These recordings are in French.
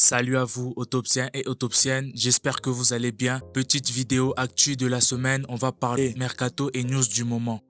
Salut à vous, autopsiens et autopsiennes, j'espère que vous allez bien. Petite vidéo actu de la semaine, on va parler mercato et news du moment.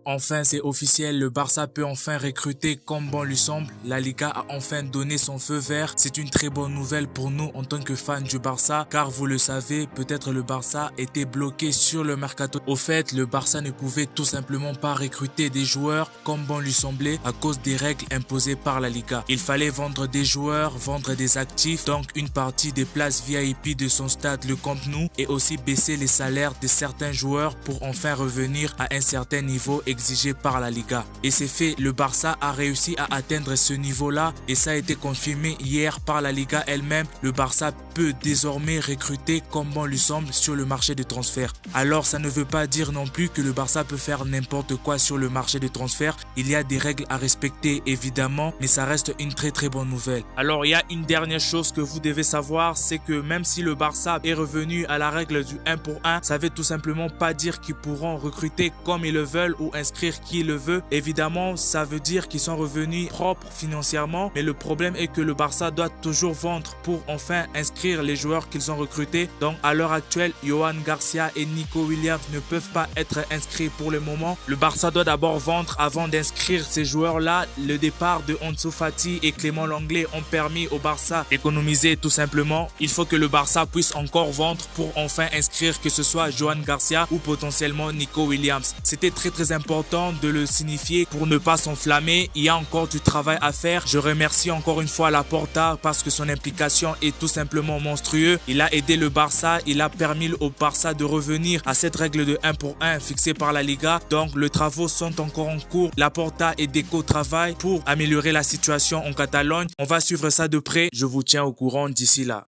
Enfin, c'est officiel, le Barça peut enfin recruter comme bon lui semble. La Liga a enfin donné son feu vert. C'est une très bonne nouvelle pour nous en tant que fans du Barça, car vous le savez, peut-être le Barça était bloqué sur le mercato. Au fait, le Barça ne pouvait tout simplement pas recruter des joueurs comme bon lui semblait à cause des règles imposées par la Liga. Il fallait vendre des joueurs, vendre des actifs, donc une partie des places VIP de son stade, le Camp Nou, et aussi baisser les salaires de certains joueurs pour enfin revenir à un certain niveau exigé par la Liga. Et c'est fait, le Barça a réussi à atteindre ce niveau-là et ça a été confirmé hier par la Liga elle-même. Le Barça peut désormais recruter comme bon lui semble sur le marché de transfert. Alors ça ne veut pas dire non plus que le Barça peut faire n'importe quoi sur le marché de transfert. Il y a des règles à respecter évidemment, mais ça reste une très bonne nouvelle. Alors il y a une dernière chose que vous devez savoir, c'est que même si le Barça est revenu à la règle du 1 pour 1, ça veut tout simplement pas dire qu'ils pourront recruter comme ils le veulent ou inscrire qui le veut. Évidemment, ça veut dire qu'ils sont revenus propres financièrement, mais le problème est que le Barça doit toujours vendre pour enfin inscrire les joueurs qu'ils ont recrutés. Donc à l'heure actuelle, Yohan Garcia et Nico Williams ne peuvent pas être inscrits pour le moment. Le Barça doit d'abord vendre avant d'inscrire ces joueurs-là. Le départ de Ansu Fati et Clément Lenglet ont permis au Barça d'économiser tout simplement. Il faut que le Barça puisse encore vendre pour enfin inscrire que ce soit Yohan Garcia ou potentiellement Nico Williams. C'était très important de le signifier pour ne pas s'enflammer. Il y a encore du travail à faire. Je remercie encore une fois Laporta parce que son implication est tout simplement monstrueuse. Il a aidé le Barça, il a permis au Barça de revenir à cette règle de 1 pour 1 fixée par la Liga. Donc les travaux sont encore en cours. Laporta et Deco travaillent pour améliorer la situation en Catalogne. On va suivre ça de près. Je vous tiens au courant d'ici là.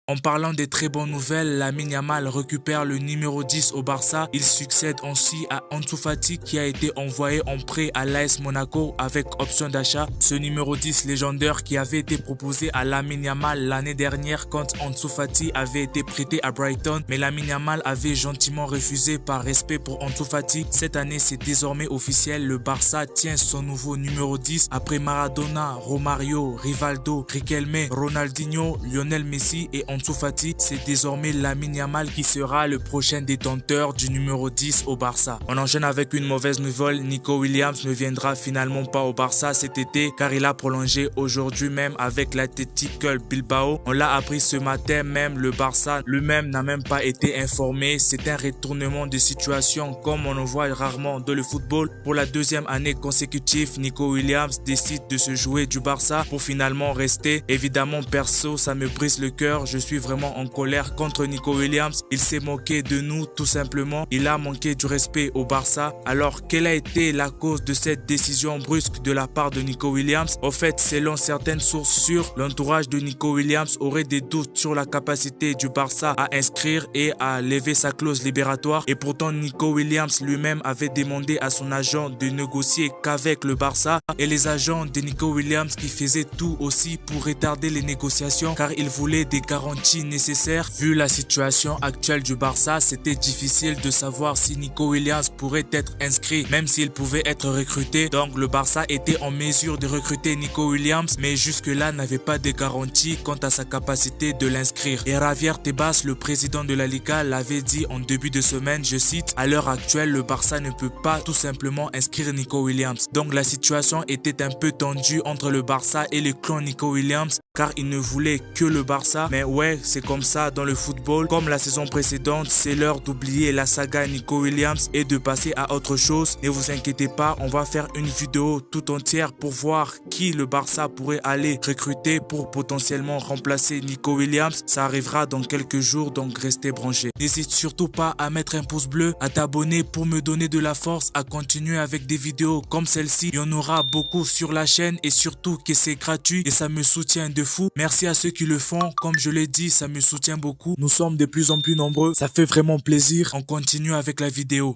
En parlant des très bonnes nouvelles, Lamine Yamal récupère le numéro 10 au Barça. Il succède ainsi à Ansu Fati qui a été envoyé en prêt à l'AS Monaco avec option d'achat. Ce numéro 10 légendaire qui avait été proposé à Lamine Yamal l'année dernière quand Ansu Fati avait été prêté à Brighton. Mais Lamine Yamal avait gentiment refusé par respect pour Ansu Fati. Cette année, c'est désormais officiel. Le Barça tient son nouveau numéro 10 après Maradona, Romario, Rivaldo, Riquelme, Ronaldinho, Lionel Messi et Ansu Fati, c'est désormais Lamine Yamal qui sera le prochain détenteur du numéro 10 au Barça. On enchaîne avec une mauvaise nouvelle, Nico Williams ne viendra finalement pas au Barça cet été car il a prolongé aujourd'hui même avec l'Athletic Club Bilbao. On l'a appris ce matin même, le Barça lui-même n'a même pas été informé. C'est un retournement de situation comme on en voit rarement dans le football. Pour la deuxième année consécutive, Nico Williams décide de se jouer du Barça pour finalement rester. Évidemment, perso, ça me brise le cœur. Je suis vraiment en colère contre Nico Williams. Il s'est moqué de nous tout simplement. Il a manqué du respect au Barça. Alors, quelle a été la cause de cette décision brusque de la part de Nico Williams? Au fait, selon certaines sources sûres, l'entourage de Nico Williams aurait des doutes sur la capacité du Barça à inscrire et à lever sa clause libératoire. Et pourtant, Nico Williams lui-même avait demandé à son agent de négocier qu'avec le Barça et les agents de Nico Williams qui faisaient tout aussi pour retarder les négociations car ils voulaient des garanties nécessaires. Vu la situation actuelle du Barça, c'était difficile de savoir si Nico Williams pourrait être inscrit même s'il pouvait être recruté. Donc le Barça était en mesure de recruter Nico Williams mais jusque-là n'avait pas de garantie quant à sa capacité de l'inscrire. Et Javier Tebas, le président de la Liga, l'avait dit en début de semaine, je cite, à l'heure actuelle, le Barça ne peut pas tout simplement inscrire Nico Williams. Donc la situation était un peu tendue entre le Barça et le clan Nico Williams car il ne voulait que le Barça. Mais ouais, c'est comme ça dans le football. Comme la saison précédente, c'est l'heure d'oublier la saga Nico Williams et de passer à autre chose. Ne vous inquiétez pas, on va faire une vidéo tout entière pour voir qui le Barça pourrait aller recruter pour potentiellement remplacer Nico Williams. Ça arrivera dans quelques jours, donc restez branchés. N'hésite surtout pas à mettre un pouce bleu, à t'abonner pour me donner de la force à continuer avec des vidéos comme celle-ci. Il y en aura beaucoup sur la chaîne et surtout que c'est gratuit et ça me soutient de fou. Merci à ceux qui le font. Comme je l'ai dit, ça me soutient beaucoup. Nous sommes de plus en plus nombreux. Ça fait vraiment plaisir. On continue avec la vidéo.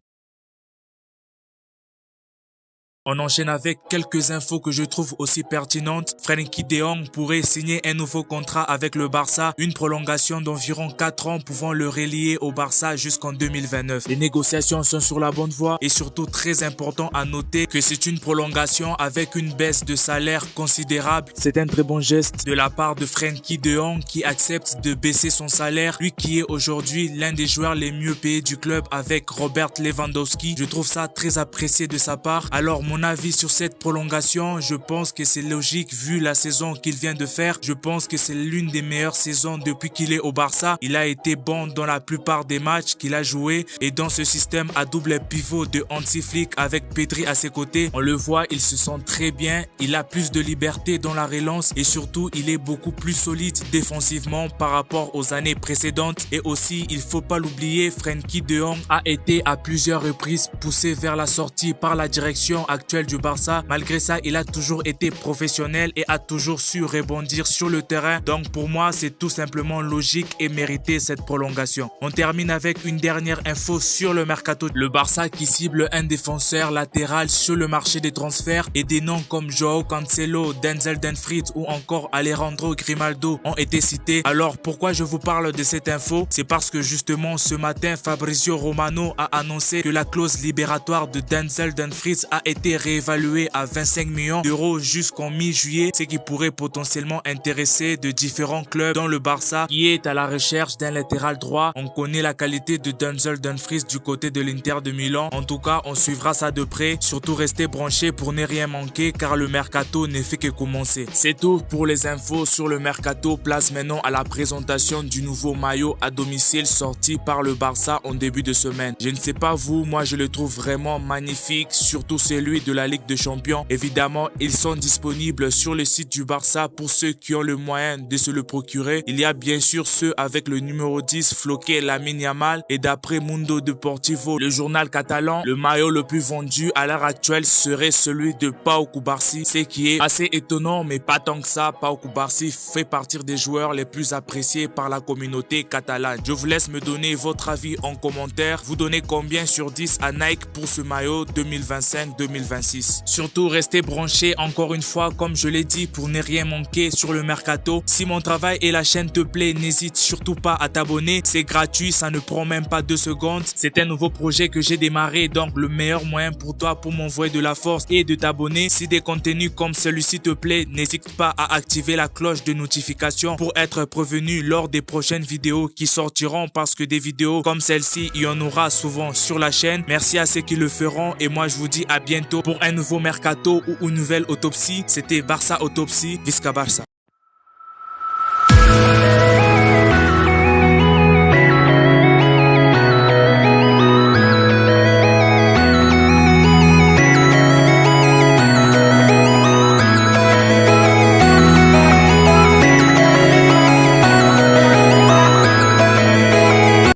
On enchaîne avec quelques infos que je trouve aussi pertinentes. Frenkie de Jong pourrait signer un nouveau contrat avec le Barça, une prolongation d'environ 4 ans pouvant le relier au Barça jusqu'en 2029. Les négociations sont sur la bonne voie et surtout très important à noter que c'est une prolongation avec une baisse de salaire considérable. C'est un très bon geste de la part de Frenkie de Jong qui accepte de baisser son salaire, lui qui est aujourd'hui l'un des joueurs les mieux payés du club avec Robert Lewandowski. Je trouve ça très apprécié de sa part. Alors mon avis sur cette prolongation, je pense que c'est logique vu la saison qu'il vient de faire. Je pense que c'est l'une des meilleures saisons depuis qu'il est au Barça. Il a été bon dans la plupart des matchs qu'il a joué et dans ce système à double pivot de Hansi Flick avec Pedri à ses côtés, on le voit, il se sent très bien, il a plus de liberté dans la relance et surtout il est beaucoup plus solide défensivement par rapport aux années précédentes. Et aussi, il faut pas l'oublier, Frenkie de Jong a été à plusieurs reprises poussé vers la sortie par la direction actuelle du Barça. Malgré ça, il a toujours été professionnel et a toujours su rebondir sur le terrain. Donc pour moi, c'est tout simplement logique et mérité cette prolongation. On termine avec une dernière info sur le mercato. Le Barça qui cible un défenseur latéral sur le marché des transferts et des noms comme Joao Cancelo, Denzel Dumfries ou encore Alejandro Grimaldo ont été cités. Alors pourquoi je vous parle de cette info? C'est parce que justement ce matin, Fabrizio Romano a annoncé que la clause libératoire de Denzel Dumfries a été réévaluée à 25 millions d'euros jusqu'en mi-juillet, ce qui pourrait potentiellement intéresser de différents clubs dont le Barça qui est à la recherche d'un latéral droit. On connaît la qualité de Denzel Dumfries du côté de l'Inter de Milan. En tout cas, on suivra ça de près. Surtout restez branchés pour ne rien manquer car le mercato ne fait que commencer. C'est tout pour les infos sur le mercato. Place maintenant à la présentation du nouveau maillot à domicile sorti par le Barça en début de semaine. Je ne sais pas vous, moi je le trouve vraiment magnifique, surtout celui de la Ligue des Champions. Évidemment, ils sont disponibles sur le site du Barça pour ceux qui ont le moyen de se le procurer. Il y a bien sûr ceux avec le numéro 10 floqué Lamine Yamal et d'après Mundo Deportivo, le journal catalan, le maillot le plus vendu à l'heure actuelle serait celui de Pau Cubarsí, ce qui est assez étonnant mais pas tant que ça. Pau Cubarsí fait partie des joueurs les plus appréciés par la communauté catalane. Je vous laisse me donner votre avis en commentaire. Vous donnez combien sur 10 à Nike pour ce maillot 2025-2026? Surtout restez branchés encore une fois comme je l'ai dit pour ne rien manquer sur le mercato. Si mon travail et la chaîne te plaît, n'hésite surtout pas à t'abonner. C'est gratuit, ça ne prend même pas 2 secondes. C'est un nouveau projet que j'ai démarré, donc le meilleur moyen pour toi pour m'envoyer de la force et de t'abonner. Si des contenus comme celui-ci te plaît, n'hésite pas à activer la cloche de notification pour être prévenu lors des prochaines vidéos qui sortiront parce que des vidéos comme celle-ci, il y en aura souvent sur la chaîne. Merci à ceux qui le feront et moi je vous dis à bientôt pour un nouveau mercato ou une nouvelle autopsie. C'était Barça Autopsie, Visca Barça.